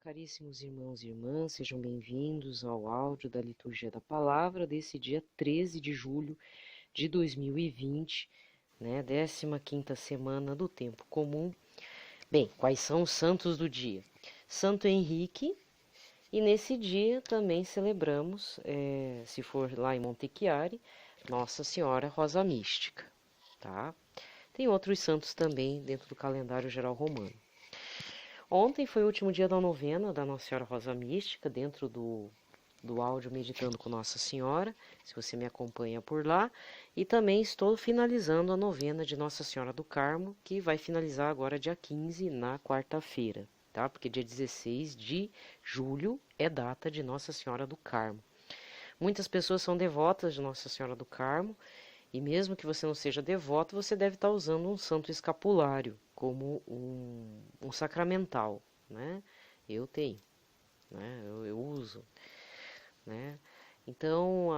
Caríssimos irmãos e irmãs, sejam bem-vindos ao áudio da Liturgia da Palavra desse dia 13 de julho de 2020, né, 15ª semana do Tempo Comum. Bem, quais são os santos do dia? Santo Henrique, e nesse dia também celebramos, se for lá em Monte Chiari, Nossa Senhora Rosa Mística, tá? Tem outros santos também dentro do calendário geral romano. Ontem foi o último dia da novena da Nossa Senhora Rosa Mística, dentro do áudio Meditando com Nossa Senhora, se você me acompanha por lá. E também estou finalizando a novena de Nossa Senhora do Carmo, que vai finalizar agora dia 15, na quarta-feira, tá? Porque dia 16 de julho é data de Nossa Senhora do Carmo. Muitas pessoas são devotas de Nossa Senhora do Carmo, e mesmo que você não seja devoto, você deve estar usando um santo escapulário como um sacramental, né? Eu tenho, né? Eu uso, né? Então,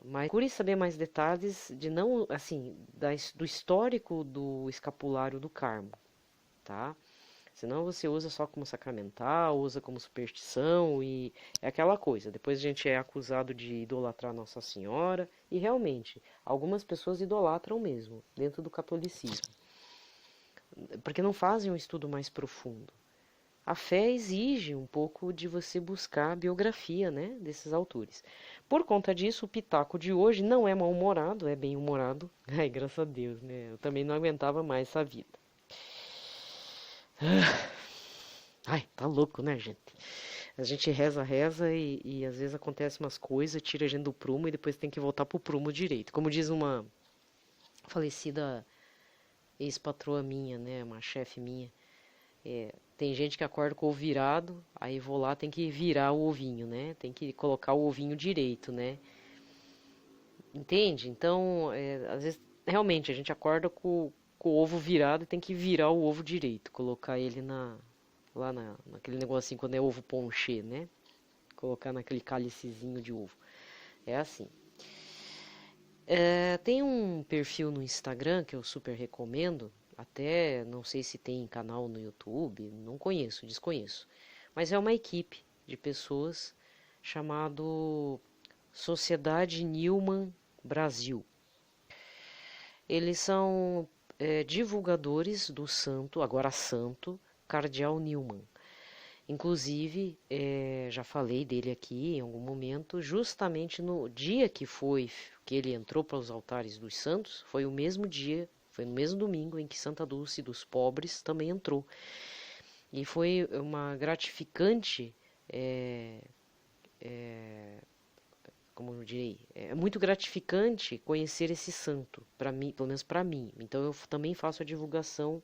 mas procure saber mais detalhes de não, assim, do histórico do escapulário do Carmo, tá? Senão você usa só como sacramental, usa como superstição e é aquela coisa. Depois a gente é acusado de idolatrar Nossa Senhora e realmente algumas pessoas idolatram mesmo dentro do catolicismo, porque não fazem um estudo mais profundo. A fé exige um pouco de você buscar a biografia, né, desses autores. Por conta disso, o pitaco de hoje não é mal-humorado, é bem-humorado. Ai, graças a Deus, né? Eu também não aguentava mais essa vida. Ai, tá louco, né, gente? A gente reza e às vezes acontece umas coisas, tira a gente do prumo e depois tem que voltar pro prumo direito. Como diz uma falecida ex-patroa minha, né, uma chefe minha, tem gente que acorda com o ovo virado, aí vou lá, tem que virar o ovinho, né? Tem que colocar o ovinho direito, né? Entende? Então, às vezes, realmente, a gente acorda com o ovo virado e tem que virar o ovo direito, colocar ele naquele negocinho quando é ovo ponchê, né? Colocar naquele cálicezinho de ovo. É assim. Tem um perfil no Instagram que eu super recomendo. Até não sei se tem canal no YouTube, não conheço, desconheço. Mas é uma equipe de pessoas chamado Sociedade Newman Brasil. Eles são divulgadores do santo, agora santo, Cardeal Newman. Inclusive, já falei dele aqui em algum momento, justamente no dia que ele entrou para os altares dos santos, foi o mesmo dia, foi no mesmo domingo em que Santa Dulce dos Pobres também entrou. E foi uma gratificante, como eu direi, é muito gratificante conhecer esse santo, para mim, pelo menos para mim. Então eu também faço a divulgação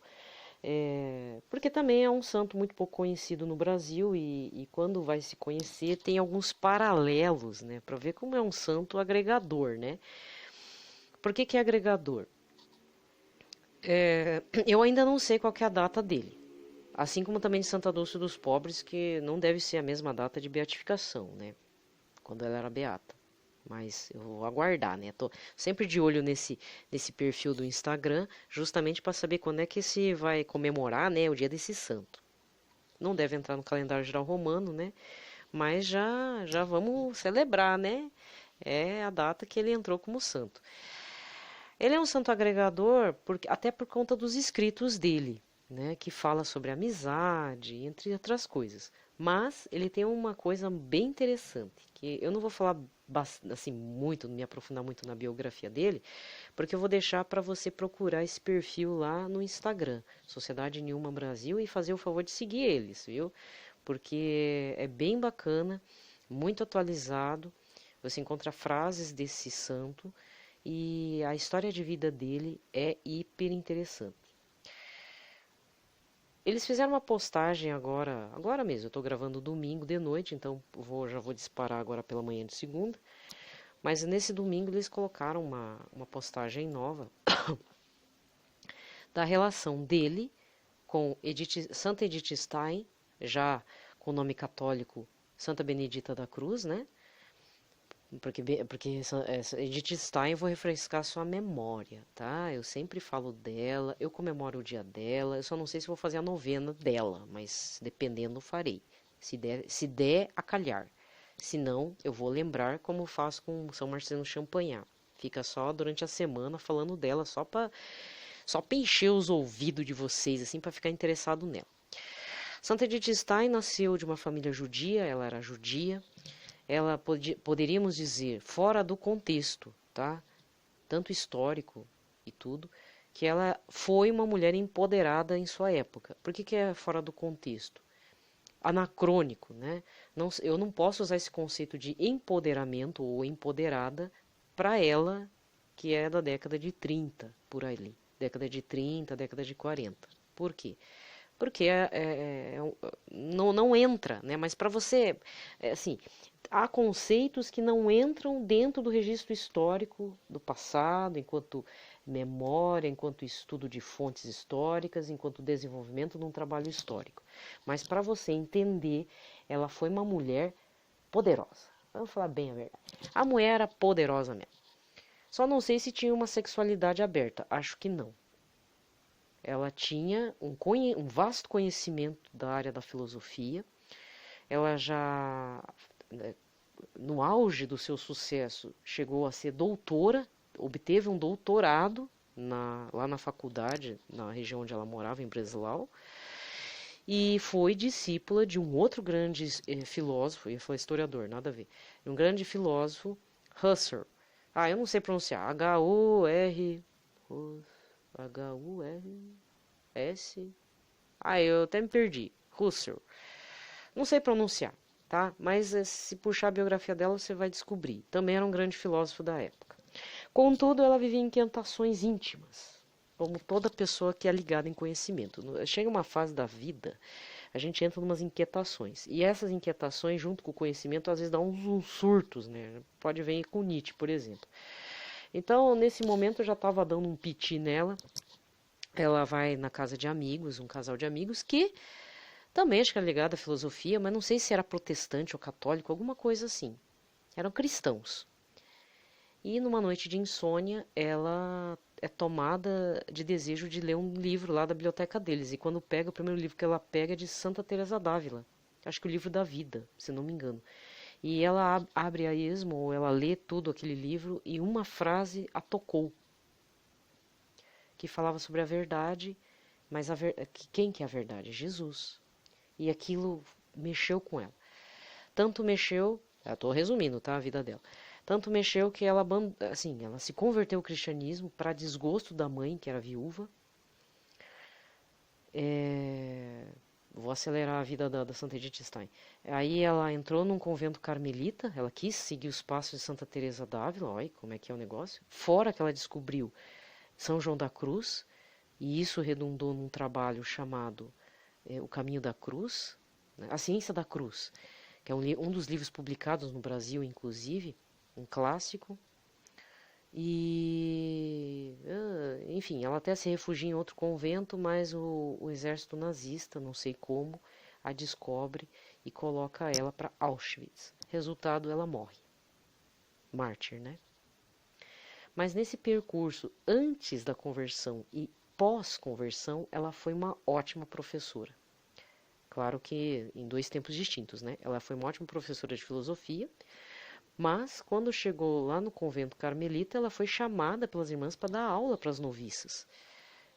porque também é um santo muito pouco conhecido no Brasil e quando vai se conhecer tem alguns paralelos, né, para ver como é um santo agregador, né? Por que que é agregador? Eu ainda não sei qual que é a data dele, assim como também de Santa Dulce dos Pobres, que não deve ser a mesma data de beatificação, né? Quando ela era beata. Mas eu vou aguardar, né? Tô sempre de olho nesse perfil do Instagram, justamente para saber quando é que se vai comemorar, né, o dia desse santo. Não deve entrar no calendário geral romano, né? Mas já vamos celebrar, né? É a data que ele entrou como santo. Ele é um santo agregador até por conta dos escritos dele, né? Que fala sobre amizade, entre outras coisas. Mas ele tem uma coisa bem interessante, que eu não vou falar assim muito, me aprofundar muito na biografia dele, porque eu vou deixar para você procurar esse perfil lá no Instagram, Sociedade Newman Brasil, e fazer o favor de seguir eles, viu? Porque é bem bacana, muito atualizado. Você encontra frases desse santo e a história de vida dele é hiper interessante. Eles fizeram uma postagem agora mesmo. Eu tô gravando domingo de noite, então já vou disparar agora pela manhã de segunda. Mas nesse domingo eles colocaram uma postagem nova da relação dele com Santa Edith Stein, já com o nome católico Santa Benedita da Cruz, né? Porque essa Edith Stein, eu vou refrescar sua memória, tá? Eu sempre falo dela, eu comemoro o dia dela, eu só não sei se vou fazer a novena dela, mas dependendo farei, se der a calhar. Se não, eu vou lembrar como faço com São Marcelino Champagnat. Fica só durante a semana falando dela, só pra encher os ouvidos de vocês, assim, para ficar interessado nela. Santa Edith Stein nasceu de uma família judia, ela era judia. Ela poderíamos dizer, fora do contexto, tá? Tanto histórico e tudo, que ela foi uma mulher empoderada em sua época. Por que é fora do contexto? Anacrônico, né? Eu não posso usar esse conceito de empoderamento ou empoderada para ela, que é da década de 30, por ali. Década de 30, década de 40. Por quê? Porque não entra, né? Mas para você, assim, há conceitos que não entram dentro do registro histórico do passado, enquanto memória, enquanto estudo de fontes históricas, enquanto desenvolvimento de um trabalho histórico. Mas para você entender, ela foi uma mulher poderosa. Vamos falar bem a verdade. A mulher era poderosa mesmo. Só não sei se tinha uma sexualidade aberta. Acho que não. Ela tinha um vasto conhecimento da área da filosofia. Ela já, no auge do seu sucesso, chegou a ser doutora, obteve um doutorado lá na faculdade, na região onde ela morava, em Breslau, e foi discípula de um outro grande filósofo, e foi historiador, nada a ver, um grande filósofo, Husserl. Eu não sei pronunciar, H-U-R... H-U-R-S... eu até me perdi. Husserl. Não sei pronunciar, tá? Mas se puxar a biografia dela, você vai descobrir. Também era um grande filósofo da época. Contudo, ela vivia inquietações íntimas, como toda pessoa que é ligada em conhecimento. Chega uma fase da vida, a gente entra em umas inquietações. E essas inquietações, junto com o conhecimento, às vezes dão uns surtos, né? Pode vir com Nietzsche, por exemplo. Então, nesse momento, eu já estava dando um piti nela. Ela vai na casa de amigos, um casal de amigos, que também acho que era ligado à filosofia, mas não sei se era protestante ou católico, alguma coisa assim. Eram cristãos. E numa noite de insônia, ela é tomada de desejo de ler um livro lá da biblioteca deles. E quando pega, o primeiro livro que ela pega é de Santa Teresa d'Ávila. Acho que o livro da vida, se não me engano. E ela abre a esmo, ou ela lê tudo aquele livro, e uma frase a tocou, que falava sobre a verdade, mas quem que é a verdade? Jesus. E aquilo mexeu com ela. Tanto mexeu, eu estou resumindo, tá, a vida dela. Tanto mexeu que ela se converteu ao cristianismo para desgosto da mãe, que era viúva. Vou acelerar a vida da Santa Edith Stein. Aí ela entrou num convento carmelita, ela quis seguir os passos de Santa Teresa d'Ávila, olha como é que é o negócio. Fora que ela descobriu São João da Cruz, e isso redundou num trabalho chamado O Caminho da Cruz, né? A Ciência da Cruz, que é um dos livros publicados no Brasil, inclusive, um clássico. E, enfim, ela até se refugia em outro convento, mas o exército nazista, não sei como, a descobre e coloca ela para Auschwitz. Resultado, ela morre. Mártir, né? Mas nesse percurso, antes da conversão e pós-conversão, ela foi uma ótima professora. Claro que em dois tempos distintos, né? Ela foi uma ótima professora de filosofia, mas quando chegou lá no convento carmelita, ela foi chamada pelas irmãs para dar aula para as noviças.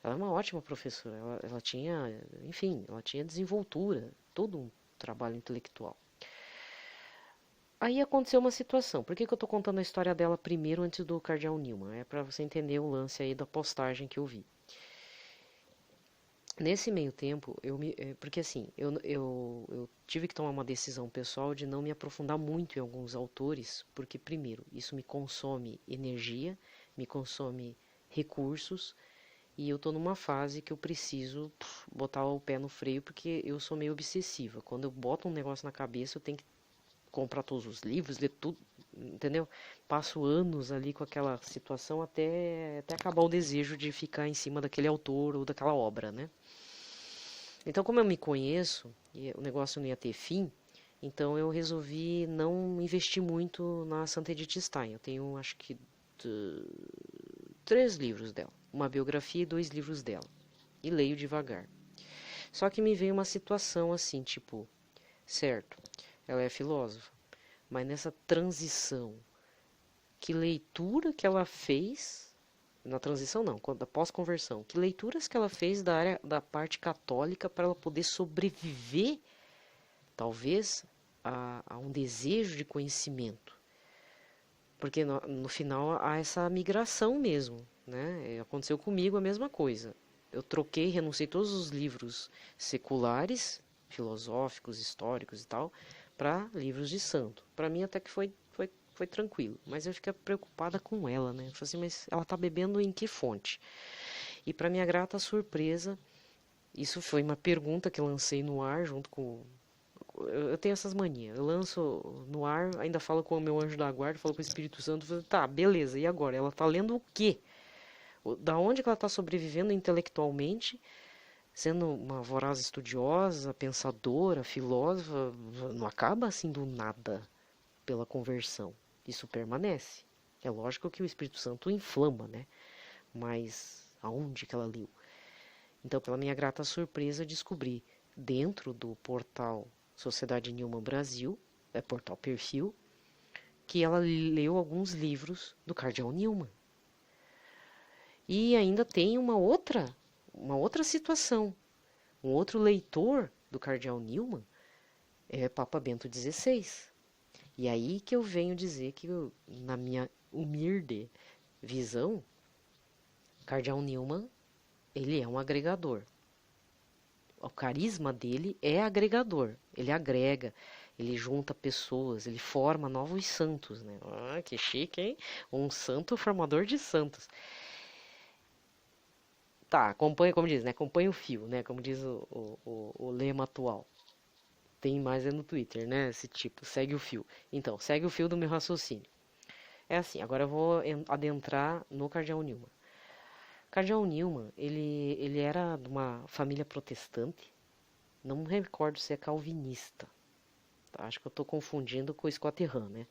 Ela é uma ótima professora, ela tinha, enfim, ela tinha desenvoltura, todo um trabalho intelectual. Aí aconteceu uma situação. Por que eu estou contando a história dela primeiro antes do Cardeal Newman? É para você entender o lance aí da postagem que eu vi. Nesse meio tempo, porque assim, eu tive que tomar uma decisão pessoal de não me aprofundar muito em alguns autores, porque primeiro, isso me consome energia, me consome recursos, e eu tô numa fase que eu preciso botar o pé no freio, porque eu sou meio obsessiva. Quando eu boto um negócio na cabeça, eu tenho que comprar todos os livros, ler tudo, entendeu? Passo anos ali com aquela situação até acabar o desejo de ficar em cima daquele autor ou daquela obra, né? Então, como eu me conheço e o negócio não ia ter fim, Então eu resolvi não investir muito na Santa Edith Stein. Eu tenho, acho que, 3 livros dela. Uma biografia e 2 livros dela. E leio devagar. Só que me veio uma situação assim, tipo, certo, ela é filósofa, mas nessa transição, que leitura que ela fez, na transição não, da pós-conversão, que leituras que ela fez da área da parte católica para ela poder sobreviver, talvez, a um desejo de conhecimento. Porque no final há essa migração mesmo, né? Aconteceu comigo a mesma coisa. Eu troquei, renunciei a todos os livros seculares, filosóficos, históricos e tal, para livros de santo. Para mim até que foi tranquilo, mas eu fiquei preocupada com ela, né? Eu falei assim, mas ela tá bebendo em que fonte? E para minha grata surpresa, isso foi uma pergunta que eu lancei no ar junto com... Eu tenho essas manias. Eu lanço no ar, ainda falo com o meu anjo da guarda, falo com o Espírito Santo, falo, tá, beleza, e agora? Ela tá lendo o quê? Da onde que ela está sobrevivendo intelectualmente, sendo uma voraz estudiosa, pensadora, filósofa, não acaba assim do nada pela conversão. Isso permanece. É lógico que o Espírito Santo inflama, né? Mas aonde que ela leu? Então, pela minha grata surpresa, descobri dentro do portal Sociedade Newman Brasil, portal Perfil, que ela leu alguns livros do Cardeal Newman. E ainda tem uma outra situação. Um outro leitor do Cardeal Newman é Papa Bento XVI. E aí que eu venho dizer que, na minha humilde visão, Cardeal Newman, ele é um agregador. O carisma dele é agregador. Ele agrega, ele junta pessoas, ele forma novos santos, né? Ah, que chique, hein? Um santo formador de santos. Tá, acompanha, como diz, né? Acompanha o fio, né? Como diz o lema atual. Tem mais no Twitter, né? Esse tipo, segue o fio. Então, segue o fio do meu raciocínio. É assim, agora eu vou adentrar no Cardeal Newman. Cardeal Newman, ele era de uma família protestante. Não me recordo se é calvinista. Tá? Acho que eu estou confundindo com o Scott Hahn, né?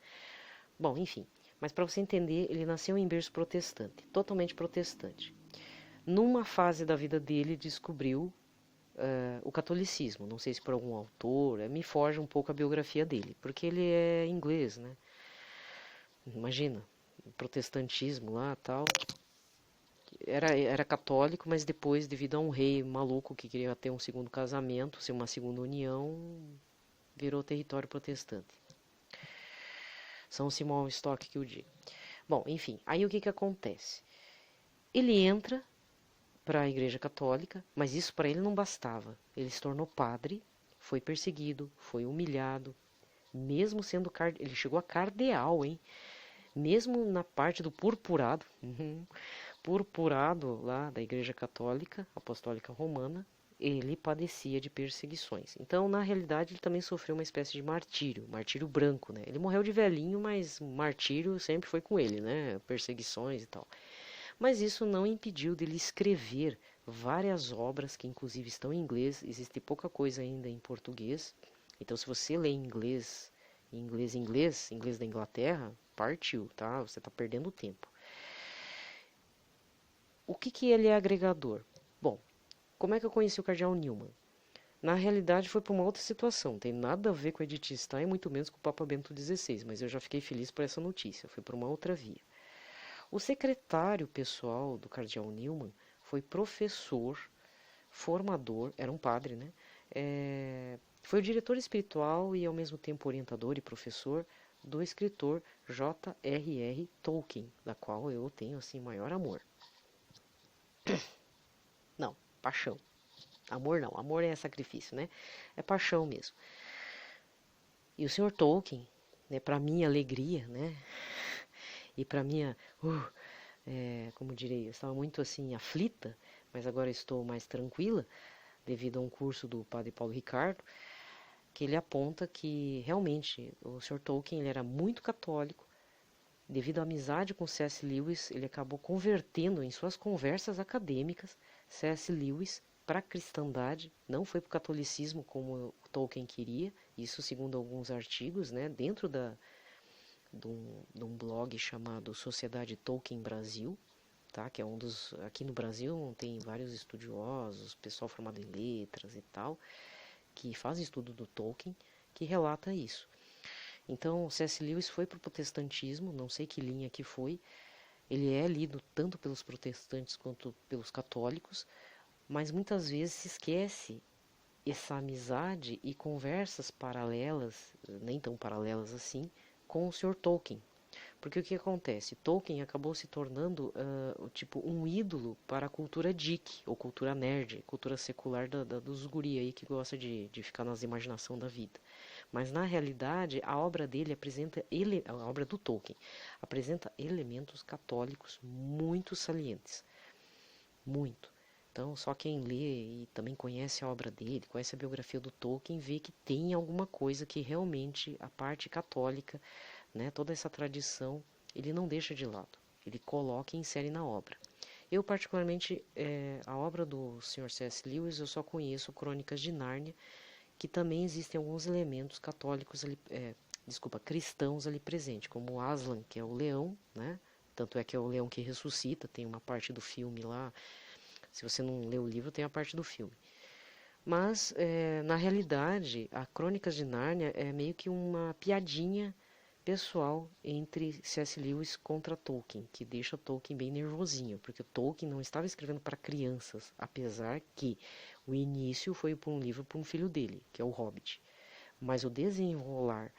Bom, enfim. Mas para você entender, ele nasceu em berço protestante. Totalmente protestante. Numa fase da vida dele, descobriu o catolicismo. Não sei se por algum autor, me foge um pouco a biografia dele, porque ele é inglês, né? Imagina, protestantismo lá tal. Era católico, mas depois, devido a um rei maluco que queria ter um segundo casamento, ser uma segunda união, virou território protestante. São Simão Stock que o diga. Bom, enfim, aí o que acontece? Ele entra para a Igreja Católica, mas isso para ele não bastava. Ele se tornou padre, foi perseguido, foi humilhado, mesmo sendo ele chegou a cardeal, hein? Mesmo na parte do purpurado, purpurado lá da Igreja Católica Apostólica Romana, ele padecia de perseguições. Então, na realidade, ele também sofreu uma espécie de martírio branco, né? Ele morreu de velhinho, mas o martírio sempre foi com ele, né? Perseguições e tal. Mas isso não impediu dele escrever várias obras que inclusive estão em inglês. Existe pouca coisa ainda em português. Então, se você lê em inglês da Inglaterra, partiu, tá? Você está perdendo tempo. O que ele é agregador? Bom, como é que eu conheci o Cardeal Newman? Na realidade foi por uma outra situação, tem nada a ver com a Edith Stein, muito menos com o Papa Bento XVI, mas eu já fiquei feliz por essa notícia, foi por uma outra via. O secretário pessoal do Cardeal Newman foi professor, formador, era um padre, né? Foi o diretor espiritual e ao mesmo tempo orientador e professor do escritor J.R.R. Tolkien, da qual eu tenho assim maior amor. Não, paixão. Amor não, amor é sacrifício, né? É paixão mesmo. E o Sr. Tolkien, né, para minha alegria, né? E para minha, como direi, eu estava muito assim aflita, mas agora estou mais tranquila devido a um curso do Padre Paulo Ricardo, que ele aponta que realmente o Sr. Tolkien ele era muito católico. Devido à amizade com C.S. Lewis, ele acabou convertendo em suas conversas acadêmicas C.S. Lewis para a cristandade, não foi para o catolicismo como o Tolkien queria, isso segundo alguns artigos, né, dentro de um blog chamado Sociedade Tolkien Brasil, tá, que é um dos, aqui no Brasil tem vários estudiosos, pessoal formado em letras e tal, que faz estudo do Tolkien, que relata isso. Então, C.S. Lewis foi para o protestantismo, não sei que linha que foi, ele é lido tanto pelos protestantes quanto pelos católicos, mas muitas vezes se esquece essa amizade e conversas paralelas, nem tão paralelas assim, com o Sr. Tolkien. Porque o que acontece? Tolkien acabou se tornando tipo um ídolo para a cultura geek, ou cultura nerd, cultura secular dos guri aí que gosta de ficar nas imaginação da vida. Mas na realidade a obra dele apresenta, a obra do Tolkien, apresenta elementos católicos muito salientes. Muito. Então, só quem lê e também conhece a obra dele, conhece a biografia do Tolkien, vê que tem alguma coisa que realmente a parte católica, né, toda essa tradição, ele não deixa de lado. Ele coloca e insere na obra. Eu, particularmente, a obra do Sr. C.S. Lewis, eu só conheço Crônicas de Nárnia, que também existem alguns elementos católicos ali, cristãos ali presentes, como o Aslan, que é o leão, né? Tanto é que é o leão que ressuscita, tem uma parte do filme lá. Se você não lê o livro, tem a parte do filme. Mas, na realidade, a Crônicas de Nárnia é meio que uma piadinha pessoal entre C.S. Lewis contra Tolkien, que deixa Tolkien bem nervosinho, porque Tolkien não estava escrevendo para crianças, apesar que o início foi para um livro para um filho dele, que é o Hobbit. Mas o desenrolar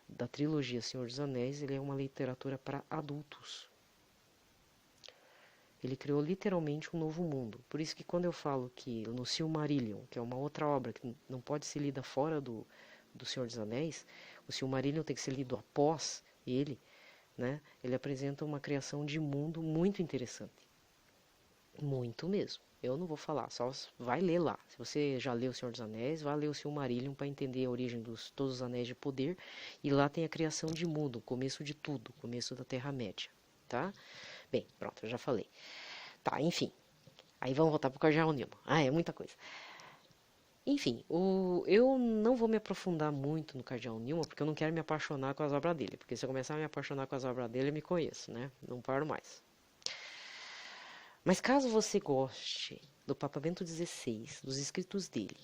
da trilogia Senhor dos Anéis, ele é uma literatura para adultos. Ele criou literalmente um novo mundo. Por isso que quando eu falo que no Silmarillion, que é uma outra obra que não pode ser lida fora do Senhor dos Anéis, o Silmarillion tem que ser lido após ele, né? Ele apresenta uma criação de mundo muito interessante. Muito mesmo. Eu não vou falar, só vai ler lá. Se você já leu o Senhor dos Anéis, vai ler o Silmarillion para entender a origem dos todos os anéis de poder. E lá tem a criação de mundo, o começo de tudo, o começo da Terra-média, tá? Bem, pronto, eu já falei. Tá, enfim. Aí vamos voltar pro Cardeal Newman. Ah, é muita coisa. Enfim, eu não vou me aprofundar muito no Cardeal Newman, porque eu não quero me apaixonar com as obras dele. Porque se eu começar a me apaixonar com as obras dele, eu me conheço, né? Não paro mais. Mas caso você goste do Papa Bento XVI, dos escritos dele,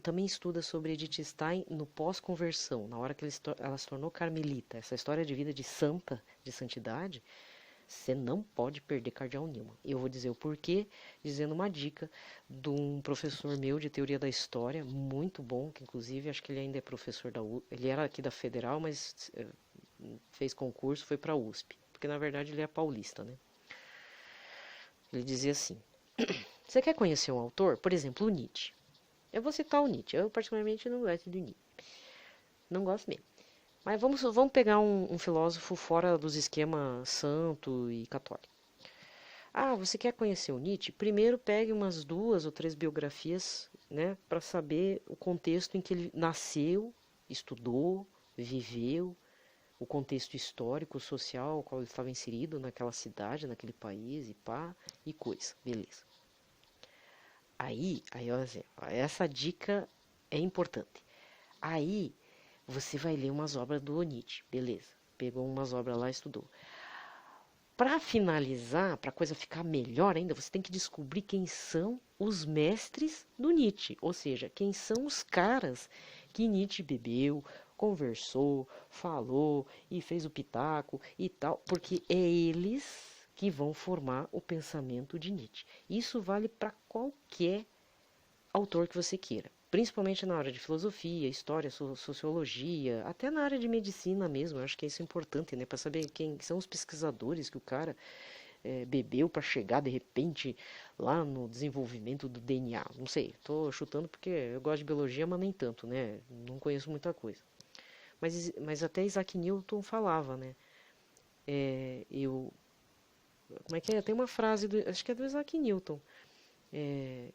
também estuda sobre Edith Stein no pós-conversão, na hora que ela se tornou carmelita, essa história de vida de santa, de santidade, você não pode perder Cardeal Newman. Eu vou dizer o porquê, dizendo uma dica de um professor meu de teoria da história, muito bom, que inclusive acho que ele ainda é professor da USP. Ele era aqui da Federal, mas fez concurso, foi para a USP. Porque na verdade ele é paulista, né? Ele dizia assim: você quer conhecer um autor? Por exemplo, o Nietzsche. Eu vou citar o Nietzsche. Eu particularmente não gosto do Nietzsche. Não gosto mesmo. Mas vamos pegar um filósofo fora dos esquemas santo e católico. Ah, você quer conhecer o Nietzsche? Primeiro pegue umas 2 ou 3 biografias, né, para saber o contexto em que ele nasceu, estudou, viveu, o contexto histórico, social, ao qual ele estava inserido naquela cidade, naquele país, e pá, e coisa, beleza. Aí, essa dica é importante. Aí, você vai ler umas obras do Nietzsche, beleza. Pegou umas obras lá e estudou. Para finalizar, para a coisa ficar melhor ainda, você tem que descobrir quem são os mestres do Nietzsche. Ou seja, quem são os caras que Nietzsche bebeu, conversou, falou e fez o pitaco e tal. Porque é eles que vão formar o pensamento de Nietzsche. Isso vale para qualquer autor que você queira. Principalmente na área de filosofia, história, sociologia, até na área de medicina mesmo. Eu acho que isso é importante, né? Para saber quem são os pesquisadores que o cara bebeu para chegar de repente lá no desenvolvimento do DNA. Não sei, estou chutando porque eu gosto de biologia, mas nem tanto, né? Não conheço muita coisa. Mas até Isaac Newton falava, né? Como é que é? Tem uma frase, acho que é do Isaac Newton.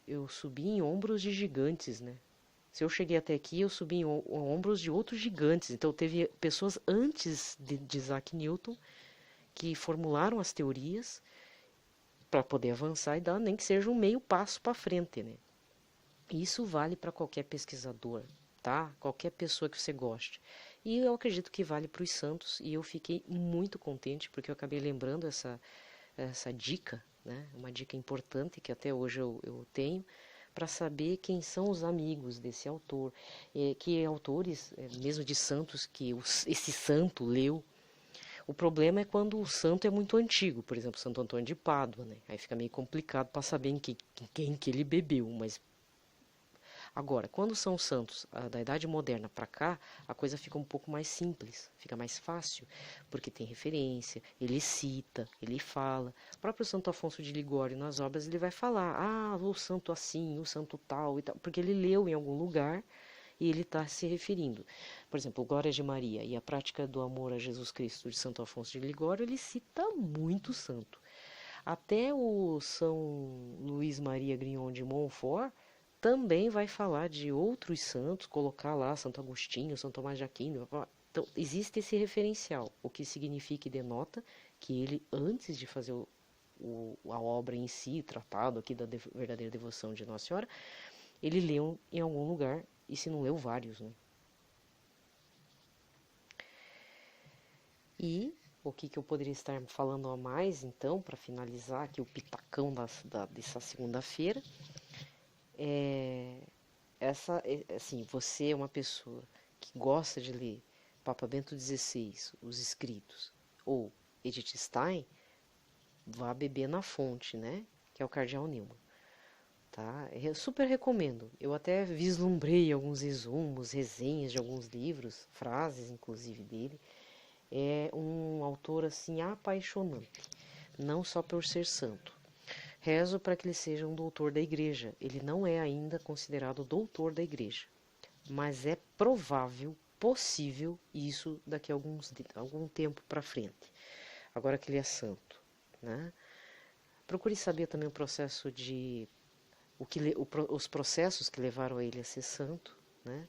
Eu subi em ombros de gigantes, né? Se eu cheguei até aqui, eu subi em ombros de outros gigantes. Então, teve pessoas antes de Isaac Newton que formularam as teorias para poder avançar e dar nem que seja um meio passo para frente, né? Isso vale para qualquer pesquisador, tá? Qualquer pessoa que você goste. E eu acredito que vale para os santos, e eu fiquei muito contente porque eu acabei lembrando essa dica, né? Uma dica importante que até hoje eu tenho para saber quem são os amigos desse autor, que autores, mesmo de santos, que esse santo leu. O problema é quando o santo é muito antigo, por exemplo, Santo Antônio de Pádua, né? Aí fica meio complicado para saber em quem que ele bebeu, mas agora, quando são santos da Idade Moderna para cá, a coisa fica um pouco mais simples, fica mais fácil, porque tem referência, ele cita, ele fala. O próprio Santo Afonso de Ligório, nas obras, ele vai falar, o santo assim, o santo tal e tal, porque ele leu em algum lugar e ele está se referindo. Por exemplo, Glória de Maria e a prática do amor a Jesus Cristo de Santo Afonso de Ligório, ele cita muito santo. Até o São Luís Maria Grignon de Montfort também vai falar de outros santos, colocar lá Santo Agostinho, São Tomás de Aquino. Então, existe esse referencial, o que significa e denota que ele, antes de fazer a obra em si, o tratado aqui da verdadeira devoção de Nossa Senhora, ele leu em algum lugar, e se não leu, vários, né? E o que eu poderia estar falando a mais, então, para finalizar aqui o pitacão dessa segunda-feira, assim, você é uma pessoa que gosta de ler Papa Bento XVI, os escritos, ou Edith Stein, vá beber na fonte, né? Que é o Cardeal Newman. Tá? Eu super recomendo. Eu até vislumbrei alguns resumos, resenhas de alguns livros, frases inclusive dele. É um autor assim apaixonante, não só por ser santo. Rezo para que ele seja um doutor da igreja. Ele não é ainda considerado doutor da igreja, mas é provável, possível isso daqui a algum tempo para frente. Agora que ele é santo, né? Procure saber também o processo os processos que levaram ele a ser santo, né?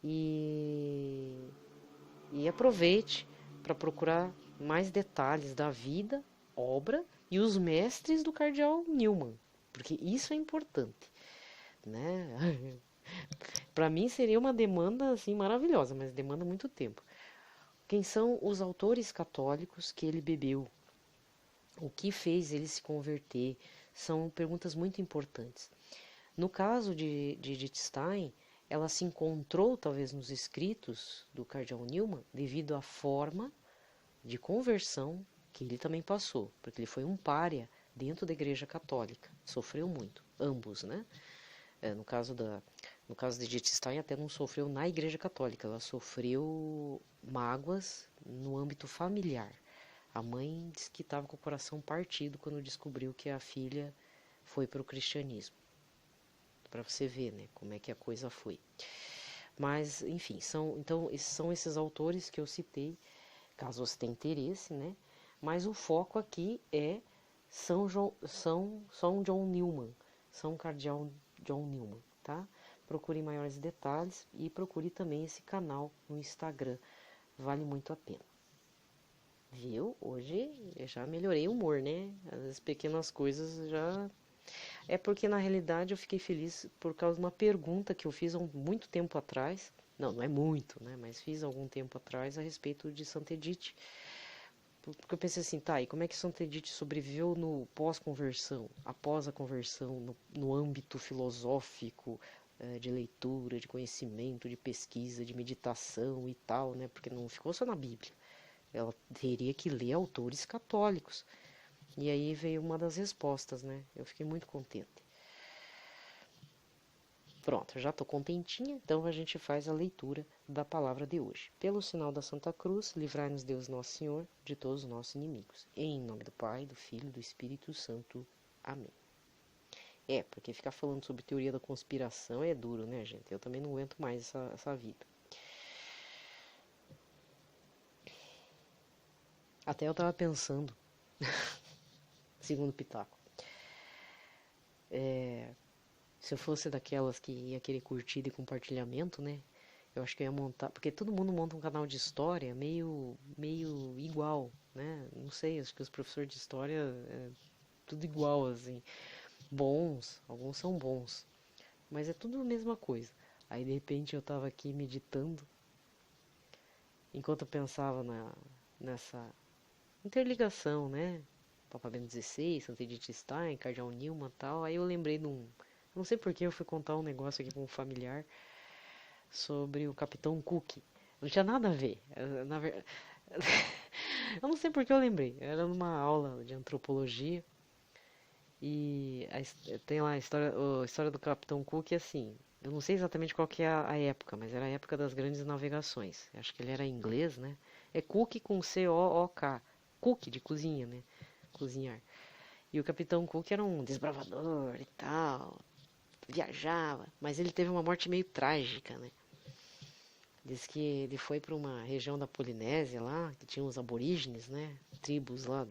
E, e aproveite para procurar mais detalhes da vida, obra e os mestres do cardeal Newman, porque isso é importante, né? Para mim seria uma demanda assim maravilhosa, mas demanda muito tempo. Quem são os autores católicos que ele bebeu? O que fez ele se converter? São perguntas muito importantes. No caso de Edith Stein, ela se encontrou talvez nos escritos do cardeal Newman devido à forma de conversão que ele também passou, porque ele foi um pária dentro da Igreja Católica, sofreu muito, ambos, né? No caso de Edith Stein, até não sofreu na Igreja Católica, ela sofreu mágoas no âmbito familiar. A mãe disse que estava com o coração partido quando descobriu que a filha foi para o cristianismo. Para você ver, né, como é que a coisa foi. Mas, enfim, são esses autores que eu citei, caso você tenha interesse, né? Mas o foco aqui é São John Newman, São Cardeal John Newman, tá? Procure maiores detalhes e procure também esse canal no Instagram, vale muito a pena. Viu? Hoje eu já melhorei o humor, né? As pequenas coisas já... É porque na realidade eu fiquei feliz por causa de uma pergunta que eu fiz há muito tempo atrás. Não, não é muito, né? Mas fiz há algum tempo atrás a respeito de Santa Edith. Porque eu pensei assim, tá, e como é que Santa Edith sobreviveu no pós-conversão, após a conversão, no âmbito filosófico, de leitura, de conhecimento, de pesquisa, de meditação e tal, né? Porque não ficou só na Bíblia. Ela teria que ler autores católicos. E aí veio uma das respostas, né? Eu fiquei muito contente. Pronto, já estou contentinha, então a gente faz a leitura da palavra de hoje. Pelo sinal da Santa Cruz, livrai-nos Deus Nosso Senhor de todos os nossos inimigos. Em nome do Pai, do Filho e do Espírito Santo. Amém. Porque ficar falando sobre teoria da conspiração é duro, né, gente? Eu também não aguento mais essa vida. Até eu tava pensando, segundo Pitaco, se eu fosse daquelas que ia querer curtida e compartilhamento, né? Eu acho que eu ia montar, porque todo mundo monta um canal de história meio igual, né? Não sei, acho que os professores de história é tudo igual, assim. Bons, alguns são bons, mas é tudo a mesma coisa. Aí de repente eu tava aqui meditando, enquanto eu pensava nessa interligação, né? Papa Bento XVI, Santa Edith Stein, Cardeal Newman e tal. Aí eu lembrei de um. Não sei por que eu fui contar um negócio aqui com um familiar sobre o Capitão Cook. Não tinha nada a ver. Eu não sei por que eu lembrei. Era numa aula de antropologia. E tem lá a história do Capitão Cook, assim. Eu não sei exatamente qual que é a época, mas era a época das grandes navegações. Acho que ele era inglês, né? É Cook com C-O-O-K. Cook de cozinha, né? Cozinhar. E o Capitão Cook era um desbravador e tal. Viajava, mas ele teve uma morte meio trágica, né? Diz que ele foi para uma região da Polinésia lá, que tinha os aborígenes, né? Tribos lá,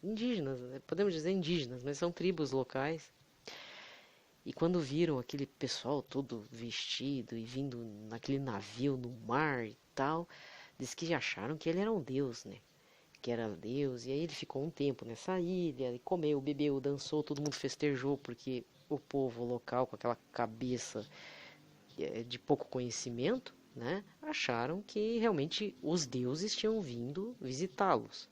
indígenas, né? Podemos dizer indígenas, mas são tribos locais. E quando viram aquele pessoal todo vestido e vindo naquele navio no mar e tal, diz que acharam que ele era um deus, né? Que era Deus. E aí ele ficou um tempo nessa ilha, e comeu, bebeu, dançou, todo mundo festejou, porque o povo local, com aquela cabeça de pouco conhecimento, né, acharam que realmente os deuses tinham vindo visitá-los.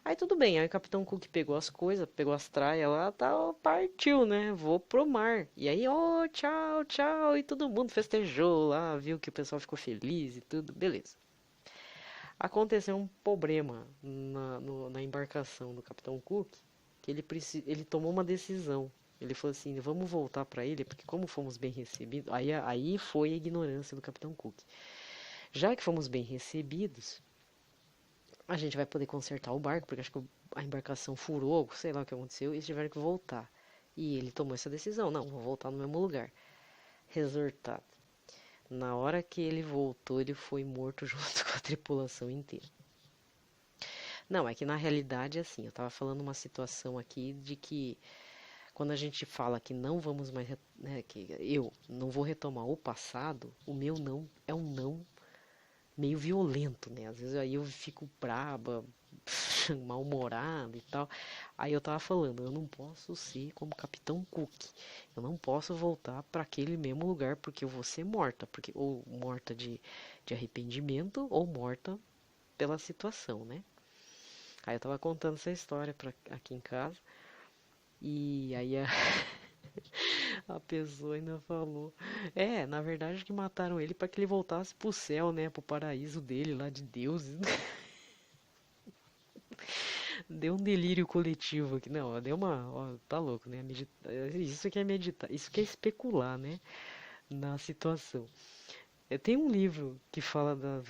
Aí tudo bem, aí o Capitão Cook pegou as coisas, pegou as traias lá, tal, partiu, né? Vou pro mar. E aí, ó, oh, tchau, tchau, e todo mundo festejou lá, viu que o pessoal ficou feliz e tudo, beleza. Aconteceu um problema na embarcação do Capitão Cook, que ele tomou uma decisão. Ele falou assim, vamos voltar para ele, porque como fomos bem recebidos, aí foi a ignorância do Capitão Cook. Já que fomos bem recebidos, a gente vai poder consertar o barco, porque acho que a embarcação furou, sei lá o que aconteceu, e eles tiveram que voltar. E ele tomou essa decisão, não, vou voltar no mesmo lugar. Resultado, na hora que ele voltou, ele foi morto junto com a tripulação inteira. Não, é que na realidade, assim, eu tava falando uma situação aqui de que quando a gente fala que não vamos mais, né, que eu não vou retomar o passado, o meu não é um não meio violento, né? Às vezes aí eu fico braba, mal-humorado e tal. Aí eu tava falando, eu não posso ser como Capitão Cook. Eu não posso voltar para aquele mesmo lugar porque eu vou ser morta, porque ou morta de arrependimento ou morta pela situação, né? Aí eu tava contando essa história aqui em casa. E aí a pessoa ainda falou: na verdade que mataram ele para que ele voltasse pro céu, né? Pro paraíso dele lá de deuses. Deu um delírio coletivo aqui. Não, deu uma. Ó, tá louco, né? Isso que é meditar, isso que é especular, né? Na situação. Tem um livro que fala das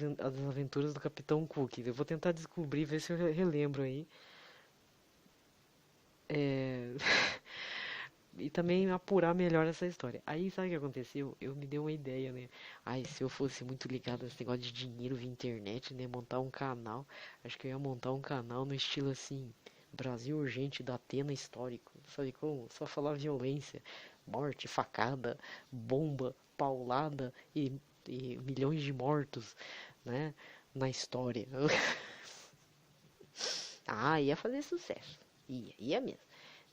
aventuras do Capitão Cook. Eu vou tentar descobrir, ver se eu relembro aí. É... e também apurar melhor essa história. Aí sabe o que aconteceu? Eu me dei uma ideia, né? Ai, se eu fosse muito ligado a esse negócio de dinheiro via internet, né? Montar um canal. Acho que eu ia montar um canal no estilo assim. Brasil Urgente da Atena Histórico. Sabe como? Só falar violência, morte, facada, bomba, paulada e milhões de mortos, né? Na história. Ah, ia fazer sucesso. Ia mesmo,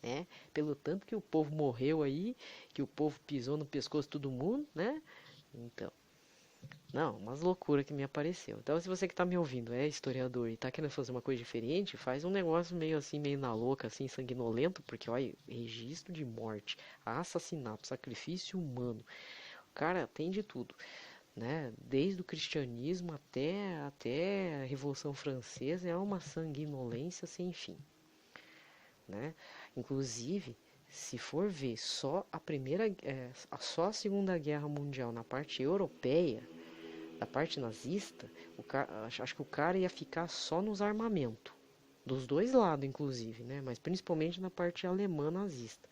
né? Pelo tanto que o povo morreu aí, que o povo pisou no pescoço de todo mundo, né? Então, não, umas loucuras que me apareceu. Então, se você que tá me ouvindo é historiador e tá querendo fazer uma coisa diferente, faz um negócio meio assim, meio na louca, assim, sanguinolento, porque, olha, registro de morte, assassinato, sacrifício humano. Cara, tem de tudo, né? Desde o cristianismo até a Revolução Francesa é uma sanguinolência sem fim, né? Inclusive, se for ver só só a Segunda Guerra Mundial na parte europeia, da parte nazista, acho que o cara ia ficar só nos armamentos, dos dois lados, inclusive, né? Mas principalmente na parte alemã nazista,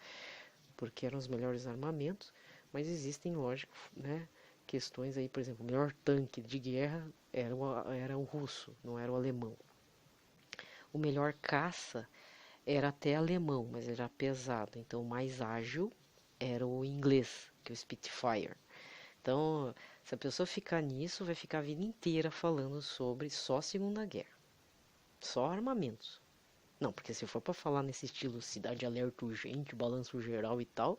porque eram os melhores armamentos, mas existem, lógico, né? Questões aí, por exemplo, o melhor tanque de guerra era o russo, não era o alemão. O melhor caça era até alemão, mas era pesado, então o mais ágil era o inglês, que é o Spitfire. Então, se a pessoa ficar nisso, vai ficar a vida inteira falando sobre só Segunda Guerra, só armamentos. Não, porque se for para falar nesse estilo cidade alerta urgente, balanço geral e tal,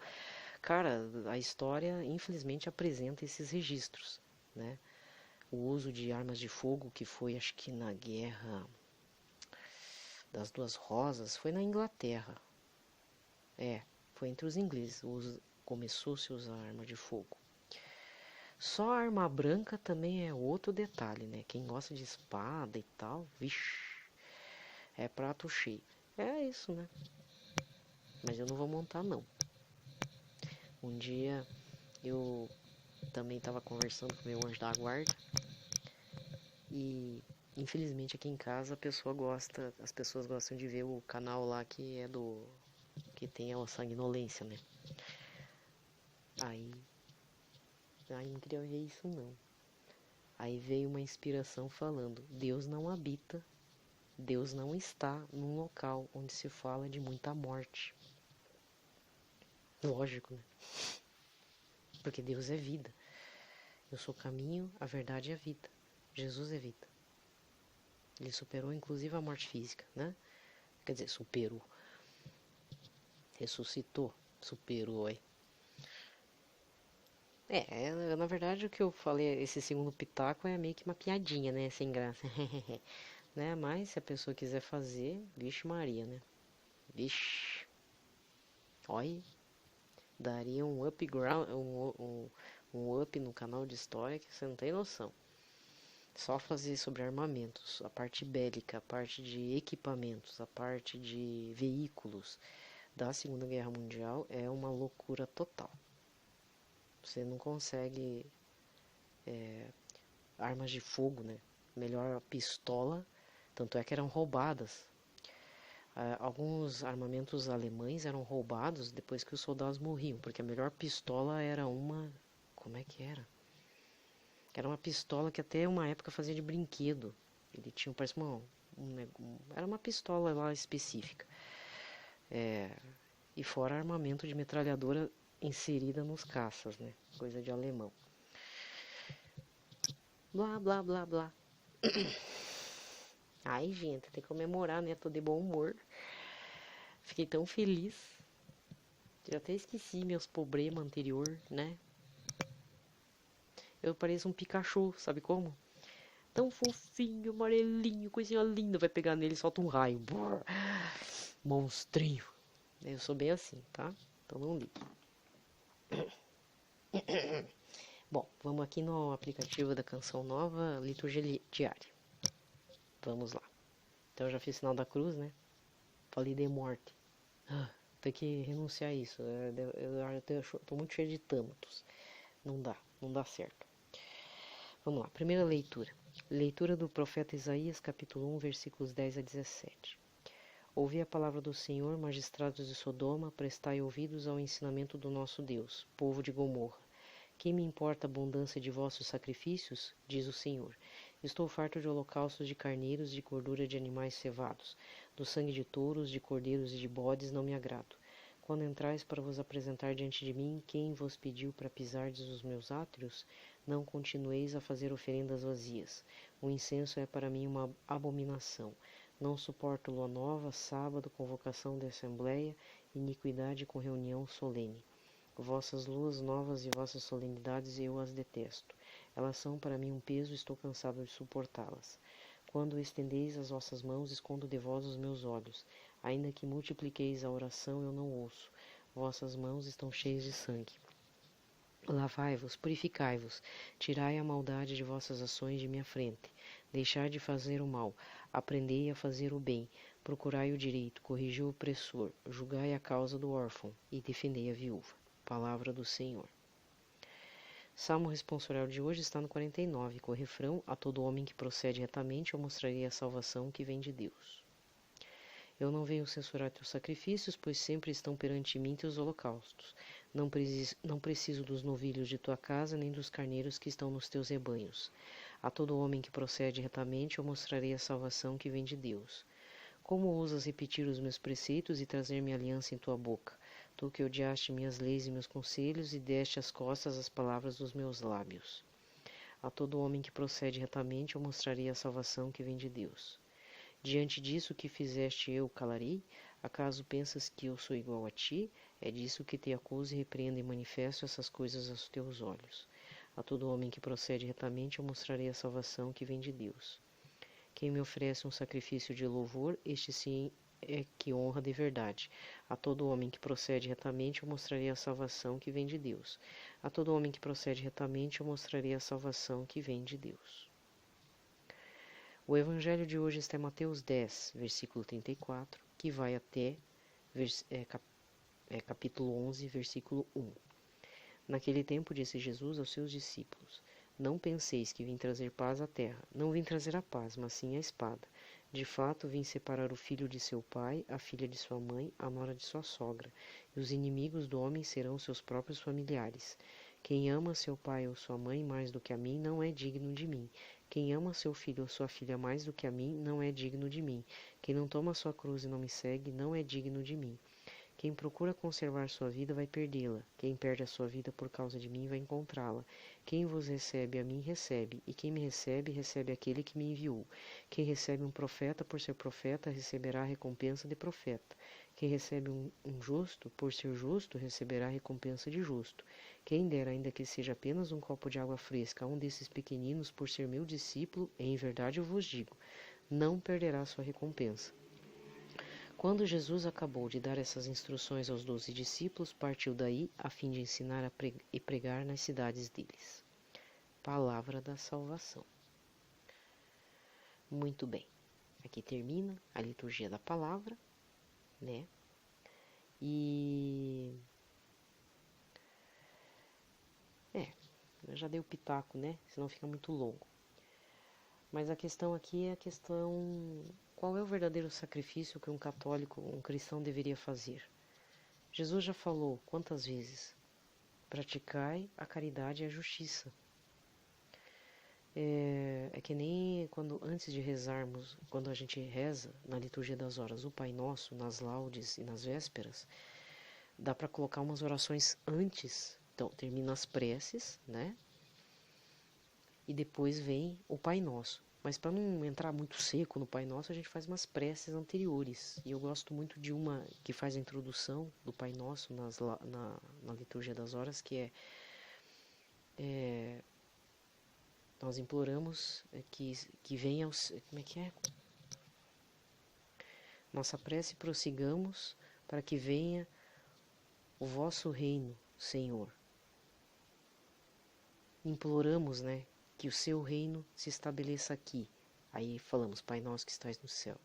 cara, a história infelizmente apresenta esses registros, né? O uso de armas de fogo, que foi, acho que na Guerra das Duas Rosas, foi na Inglaterra. Foi entre os ingleses, começou-se a usar arma de fogo. Só a arma branca também é outro detalhe, né? Quem gosta de espada e tal, vixe, é prato cheio. É isso, né? Mas eu não vou montar, não. Um dia eu também estava conversando com meu anjo da guarda e infelizmente aqui em casa as pessoas gostam de ver o canal lá que tem a sanguinolência, né? Aí não queria ver isso não. Aí veio uma inspiração falando: Deus não habita, Deus não está num local onde se fala de muita morte. Lógico, né? Porque Deus é vida. Eu sou o caminho, a verdade e a vida. Jesus é vida. Ele superou inclusive a morte física, né? Quer dizer, superou. Ressuscitou, superou aí. Na verdade o que eu falei, esse segundo pitaco é meio que uma piadinha, né? Sem graça. Né? Mas se a pessoa quiser fazer, vixe Maria, né? Vixe. Olha, daria um upground, um up no canal de história que você não tem noção. Só fazer sobre armamentos, a parte bélica, a parte de equipamentos, a parte de veículos da Segunda Guerra Mundial é uma loucura total. Você não consegue armas de fogo, né? Melhor pistola, tanto é que eram roubadas. Alguns armamentos alemães eram roubados depois que os soldados morriam, porque a melhor pistola era uma... Como é que era? Era uma pistola que até uma época fazia de brinquedo. Ele tinha, parece era uma pistola lá específica. E fora armamento de metralhadora inserida nos caças, né? Coisa de alemão. Blá, blá, blá, blá. Ai, gente, tem que comemorar, né? Tô de bom humor. Fiquei tão feliz. Já até esqueci meus problemas anterior, né? Eu pareço um Pikachu, sabe como? Tão fofinho, amarelinho, coisinha linda. Vai pegar nele e solta um raio. Brrr. Monstrinho. Eu sou bem assim, tá? Então não ligue. Bom, vamos aqui no aplicativo da Canção Nova, Liturgia Diária. Vamos lá. Então eu já fiz sinal da cruz, né? Falei de morte. Tem que renunciar a isso. Eu tô muito cheio de tâmatos. Não dá certo. Vamos lá, primeira leitura. Leitura do profeta Isaías, capítulo 1, versículos 10 a 17. Ouvi a palavra do Senhor, magistrados de Sodoma, prestai ouvidos ao ensinamento do nosso Deus, povo de Gomorra. Que me importa a abundância de vossos sacrifícios? Diz o Senhor. Estou farto de holocaustos de carneiros e de gordura de animais cevados. Do sangue de touros, de cordeiros e de bodes não me agrado. Quando entrais para vos apresentar diante de mim, quem vos pediu para pisardes os meus átrios? Não continueis a fazer oferendas vazias. O incenso é para mim uma abominação. Não suporto lua nova, sábado, convocação de assembleia, iniquidade com reunião solene. Vossas luas novas e vossas solenidades eu as detesto. Elas são para mim um peso, estou cansado de suportá-las. Quando estendeis as vossas mãos, escondo de vós os meus olhos. Ainda que multipliqueis a oração, eu não ouço. Vossas mãos estão cheias de sangue. Lavai-vos, purificai-vos, tirai a maldade de vossas ações de minha frente. Deixai de fazer o mal, aprendei a fazer o bem, procurai o direito, corrigi o opressor, julgai a causa do órfão e defendei a viúva. Palavra do Senhor. Salmo responsorial de hoje está no 49, com o refrão: a todo homem que procede retamente eu mostrarei a salvação que vem de Deus. Eu não venho censurar teus sacrifícios, pois sempre estão perante mim teus holocaustos. Não preciso dos novilhos de tua casa, nem dos carneiros que estão nos teus rebanhos. A todo homem que procede retamente eu mostrarei a salvação que vem de Deus. Como ousas repetir os meus preceitos e trazer minha aliança em tua boca? Tu que odiaste minhas leis e meus conselhos e deste às costas as palavras dos meus lábios. A todo homem que procede retamente eu mostrarei a salvação que vem de Deus. Diante disso que fizeste eu calarei, Acaso pensas que eu sou igual a ti? É disso que te acuso e repreendo e manifesto essas coisas aos teus olhos. A todo homem que procede retamente eu mostrarei a salvação que vem de Deus. Quem me oferece um sacrifício de louvor, este sim é que honra de verdade. A todo homem que procede retamente eu mostrarei a salvação que vem de Deus. A todo homem que procede retamente eu mostrarei a salvação que vem de Deus. O evangelho de hoje está em Mateus 10, versículo 34, que vai até capítulo 11, versículo 1. Naquele tempo disse Jesus aos seus discípulos: Não penseis que vim trazer paz à terra. Não vim trazer a paz, mas sim a espada. De fato, vim separar o filho de seu pai, a filha de sua mãe, a nora de sua sogra, e os inimigos do homem serão seus próprios familiares. Quem ama seu pai ou sua mãe mais do que a mim não é digno de mim. Quem ama seu filho ou sua filha mais do que a mim não é digno de mim. Quem não toma sua cruz e não me segue não é digno de mim. Quem procura conservar sua vida vai perdê-la. Quem perde a sua vida por causa de mim vai encontrá-la. Quem vos recebe a mim recebe, e quem me recebe, recebe aquele que me enviou. Quem recebe um profeta por ser profeta, receberá a recompensa de profeta. Quem recebe um justo por ser justo, receberá a recompensa de justo. Quem der, ainda que seja apenas um copo de água fresca a um desses pequeninos por ser meu discípulo, em verdade eu vos digo, não perderá sua recompensa. Quando Jesus acabou de dar essas instruções aos 12 discípulos, partiu daí a fim de ensinar e pregar nas cidades deles. Palavra da salvação. Muito bem, aqui termina a liturgia da palavra, né? E eu já dei o pitaco, né? Senão fica muito longo. Mas a questão aqui é a questão: qual é o verdadeiro sacrifício que um católico, um cristão deveria fazer? Jesus já falou quantas vezes? Praticai a caridade e a justiça. É que nem quando antes de rezarmos, quando a gente reza na liturgia das horas o Pai Nosso, nas laudes e nas vésperas, dá para colocar umas orações antes. Então, termina as preces, né? E depois vem o Pai Nosso. Mas para não entrar muito seco no Pai Nosso, a gente faz umas preces anteriores. E eu gosto muito de uma que faz a introdução do Pai Nosso na liturgia das horas, que nós imploramos que venha, como é que é? Nossa prece prossigamos para que venha o vosso reino, Senhor. Imploramos, né, que o seu reino se estabeleça aqui. Aí falamos, Pai nosso que estais no céu.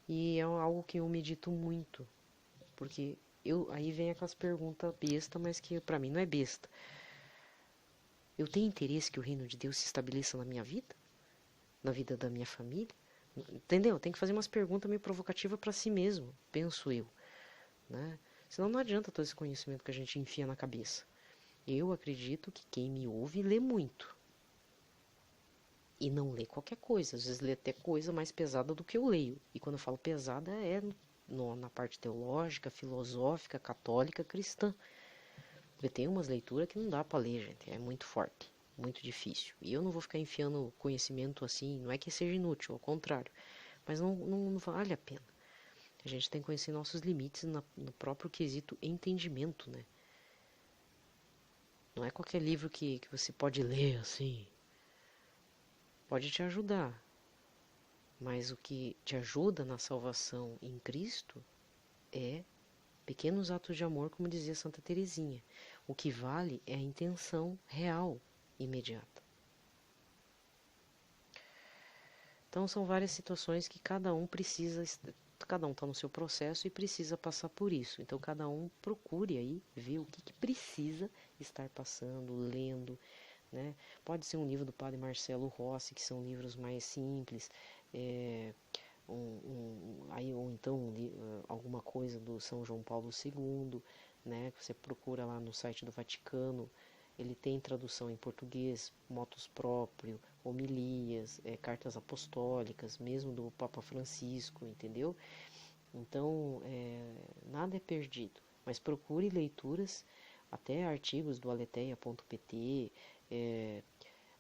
E é algo que eu medito muito, porque aí vem aquelas perguntas besta, mas que para mim não é besta. Eu tenho interesse que o reino de Deus se estabeleça na minha vida? Na vida da minha família? Entendeu? Tem que fazer umas perguntas meio provocativas para si mesmo, penso eu, né? Senão não adianta todo esse conhecimento que a gente enfia na cabeça. Eu acredito que quem me ouve lê muito. E não lê qualquer coisa, às vezes lê até coisa mais pesada do que eu leio. E quando eu falo pesada é na parte teológica, filosófica, católica, cristã. Porque tem umas leituras que não dá para ler, gente, é muito forte, muito difícil. E eu não vou ficar enfiando conhecimento assim, não é que seja inútil, ao contrário. Mas não vale a pena. A gente tem que conhecer nossos limites no próprio quesito entendimento, né? Não é qualquer livro que você pode ler assim. Pode te ajudar. Mas o que te ajuda na salvação em Cristo é pequenos atos de amor, como dizia Santa Teresinha. O que vale é a intenção real, imediata. Então são várias situações que cada um está no seu processo e precisa passar por isso. Então cada um procure aí ver o que precisa estar passando, lendo, né? Pode ser um livro do Padre Marcelo Rossi, que são livros mais simples, ou então alguma coisa do São João Paulo II, né? Você procura lá no site do Vaticano, ele tem tradução em português, motus próprio, homilias, cartas apostólicas, mesmo do Papa Francisco, entendeu? Então, nada é perdido, mas procure leituras, até artigos do aleteia.pt,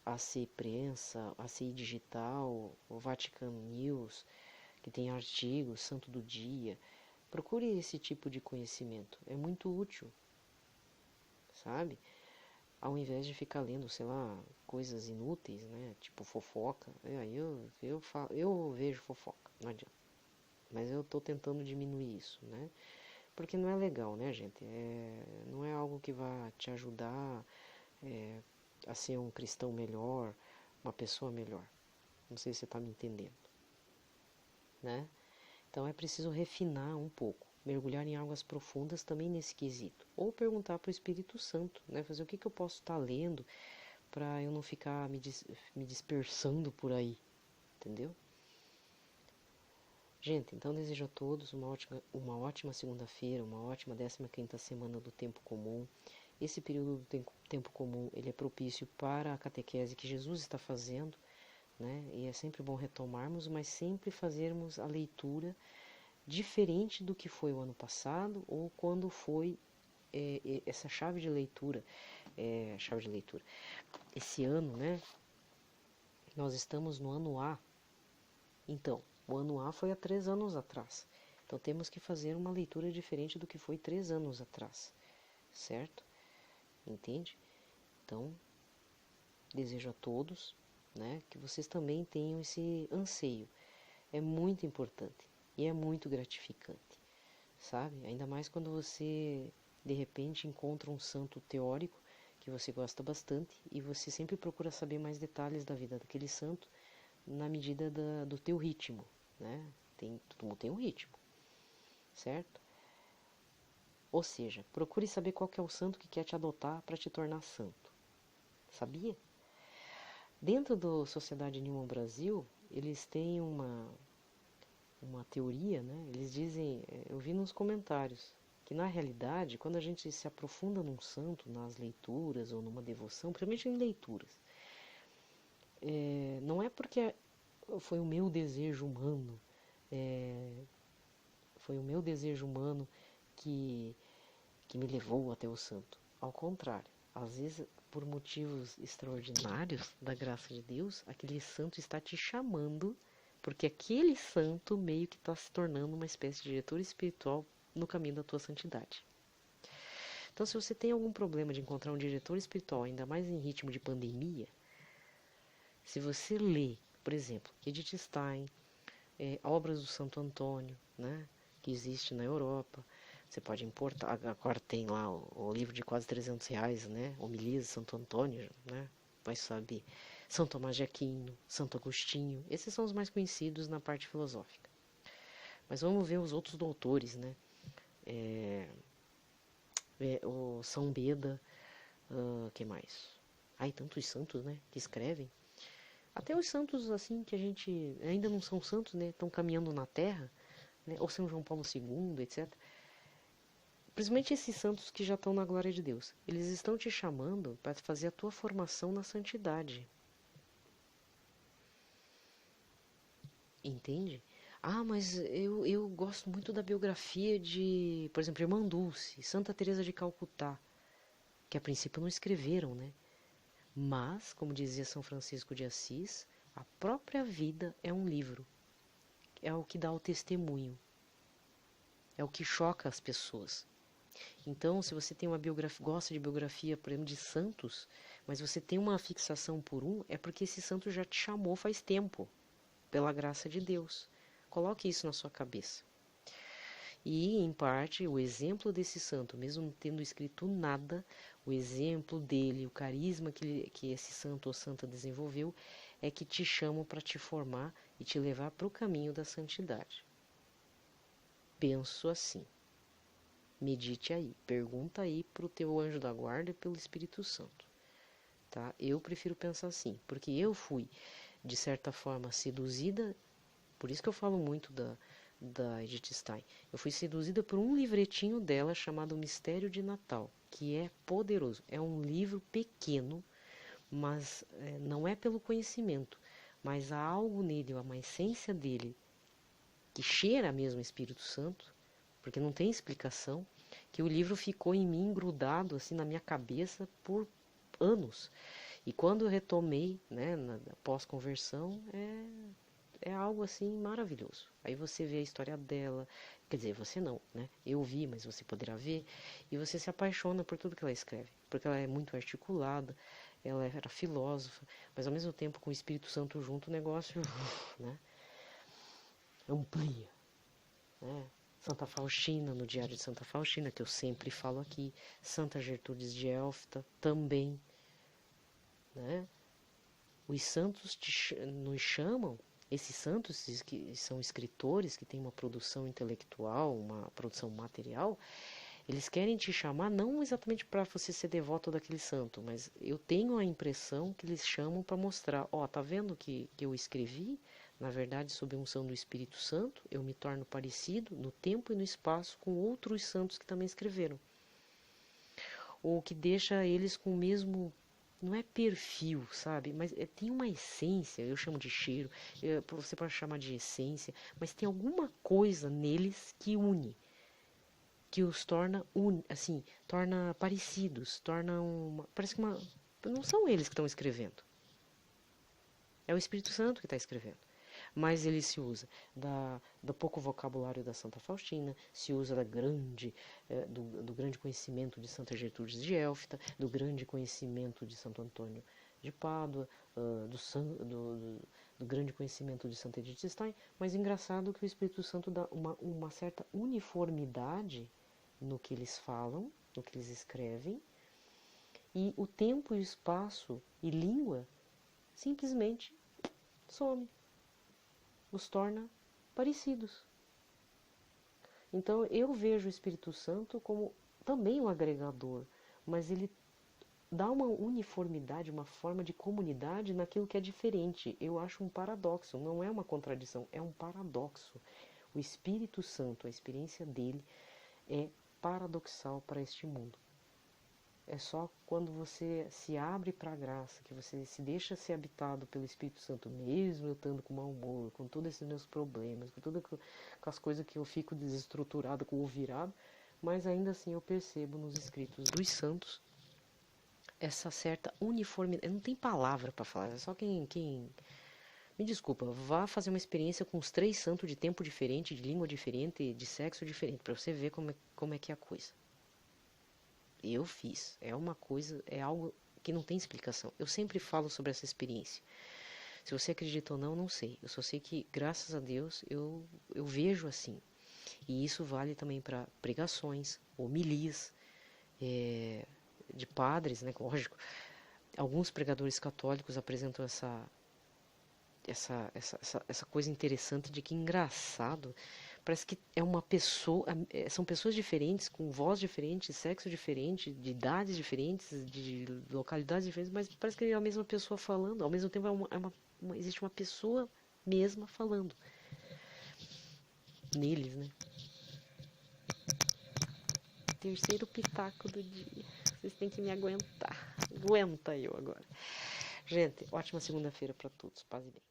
AC Prensa, AC Digital, o Vatican News, que tem artigos, santo do dia. Procure esse tipo de conhecimento, é muito útil, sabe? Ao invés de ficar lendo, sei lá, coisas inúteis, né? Tipo fofoca. Aí eu vejo fofoca, não adianta. Mas eu tô tentando diminuir isso, né? Porque não é legal, né, gente? Não é algo que vai te ajudar a ser um cristão melhor, uma pessoa melhor. Não sei se você tá me entendendo, né? Então é preciso refinar um pouco, mergulhar em águas profundas também nesse quesito. Ou perguntar para o Espírito Santo, né? Fazer o que eu posso estar lendo para eu não ficar me dispersando por aí, entendeu? Gente, então desejo a todos uma ótima segunda-feira, uma ótima 15ª semana do tempo comum. Esse período do tempo comum, ele é propício para a catequese que Jesus está fazendo, né? E é sempre bom retomarmos, mas sempre fazermos a leitura diferente do que foi o ano passado ou quando foi essa chave de leitura. Esse ano, né? Nós estamos no ano A. Então, o ano A foi há 3 anos atrás. Então temos que fazer uma leitura diferente do que foi 3 anos atrás, certo? Entende? Então, desejo a todos, né, que vocês também tenham esse anseio. É muito importante e é muito gratificante, sabe? Ainda mais quando você, de repente, encontra um santo teórico que você gosta bastante e você sempre procura saber mais detalhes da vida daquele santo na medida do teu ritmo, né? Todo mundo tem um ritmo, certo? Ou seja, procure saber qual que é o santo que quer te adotar para te tornar santo. Sabia? Dentro da Sociedade Newman Brasil, eles têm uma teoria, né? Eles dizem, eu vi nos comentários, que na realidade, quando a gente se aprofunda num santo, nas leituras ou numa devoção, principalmente em leituras, não é porque foi o meu desejo humano, que me levou até o santo. Ao contrário, às vezes, por motivos extraordinários da graça de Deus, aquele santo está te chamando, porque aquele santo meio que está se tornando uma espécie de diretor espiritual no caminho da tua santidade. Então, se você tem algum problema de encontrar um diretor espiritual, ainda mais em ritmo de pandemia, se você lê, por exemplo, Edith Stein, obras do Santo Antônio, né, que existe na Europa, você pode importar, agora tem lá o livro de quase R$300, né, Homilias de Santo Antônio, né, vai saber, São Tomás de Aquino, Santo Agostinho, esses são os mais conhecidos na parte filosófica. Mas vamos ver os outros doutores, né, o São Beda, que mais? Ai, tantos santos, né, que escrevem. Até os santos, assim, que a gente ainda não são santos, né, estão caminhando na Terra, né, ou São João Paulo II, etc. Principalmente esses santos que já estão na glória de Deus. Eles estão te chamando para fazer a tua formação na santidade. Entende? Ah, mas eu gosto muito da biografia de, por exemplo, Irmã Dulce, Santa Teresa de Calcutá, que a princípio não escreveram, né? Mas, como dizia São Francisco de Assis, a própria vida é um livro. É o que dá o testemunho. É o que choca as pessoas. Então, se você tem uma biografia, gosta de biografia, por exemplo, de santos, mas você tem uma fixação por um, é porque esse santo já te chamou faz tempo, pela graça de Deus. Coloque isso na sua cabeça. E, em parte, o exemplo desse santo, mesmo não tendo escrito nada, o exemplo dele, o carisma que esse santo ou santa desenvolveu, é que te chamam para te formar e te levar para o caminho da santidade. Penso assim. Medite aí, pergunta aí para o teu anjo da guarda e pelo Espírito Santo. Tá? Eu prefiro pensar assim, porque eu fui, de certa forma, seduzida, por isso que eu falo muito da Edith Stein. Eu fui seduzida por um livretinho dela chamado Mistério de Natal, que é poderoso. É um livro pequeno, mas não é pelo conhecimento, mas há algo nele, uma essência dele, que cheira mesmo o Espírito Santo, porque não tem explicação, que o livro ficou em mim grudado assim na minha cabeça por anos. E quando eu retomei, né, na pós-conversão, é algo assim maravilhoso. Aí você vê a história dela, quer dizer, você não, né? Eu vi, mas você poderá ver, e você se apaixona por tudo que ela escreve, porque ela é muito articulada, ela era filósofa, mas ao mesmo tempo com o Espírito Santo junto o negócio, né, amplia, né? Santa Faustina, no Diário de Santa Faustina, que eu sempre falo aqui, Santa Gertrudes de Elfta também, né? Os santos nos chamam, esses santos que são escritores, que têm uma produção intelectual, uma produção material, eles querem te chamar não exatamente para você ser devoto daquele santo, mas eu tenho a impressão que eles chamam para mostrar, ó, tá vendo que eu escrevi? Na verdade, sob a unção do Espírito Santo, eu me torno parecido no tempo e no espaço com outros santos que também escreveram. Ou que deixa eles com o mesmo, não é perfil, sabe? Mas tem uma essência, eu chamo de cheiro, você pode chamar de essência, mas tem alguma coisa neles que une, que os torna, assim, torna parecidos, torna parece que não são eles que estão escrevendo, é o Espírito Santo que está escrevendo. Mas ele se usa do pouco vocabulário da Santa Faustina, se usa do grande conhecimento de Santa Gertrudes de Elfta, do grande conhecimento de Santo Antônio de Pádua, do grande conhecimento de Santa Edith Stein, mas engraçado que o Espírito Santo dá uma certa uniformidade no que eles falam, no que eles escrevem, e o tempo e o espaço e língua simplesmente some, os torna parecidos. Então eu vejo o Espírito Santo como também um agregador, mas ele dá uma uniformidade, uma forma de comunidade naquilo que é diferente. Eu acho um paradoxo, não é uma contradição, é um paradoxo. O Espírito Santo, a experiência dele é paradoxal para este mundo. É só quando você se abre para a graça, que você se deixa ser habitado pelo Espírito Santo, mesmo eu estando com mau humor, com todos esses meus problemas, com as coisas que eu fico desestruturado, com o virado, mas ainda assim eu percebo nos escritos dos santos essa certa uniformidade. Não tem palavra para falar, é só quem... Me desculpa, vá fazer uma experiência com os 3 santos de tempo diferente, de língua diferente, de sexo diferente, para você ver como é que é a coisa. Eu fiz, é uma coisa, é algo que não tem explicação. Eu sempre falo sobre essa experiência. Se você acredita ou não, não sei. Eu só sei que, graças a Deus, eu vejo assim. E isso vale também para pregações, homilias, de padres, né? Lógico. Alguns pregadores católicos apresentam essa coisa interessante de que engraçado, parece que é uma pessoa, são pessoas diferentes, com voz diferente, sexo diferente, de idades diferentes, de localidades diferentes, mas parece que é a mesma pessoa falando, ao mesmo tempo existe uma pessoa mesma falando neles, né? Terceiro pitaco do dia. Vocês têm que me aguentar. Aguenta eu agora. Gente, ótima segunda-feira para todos. Paz e bem.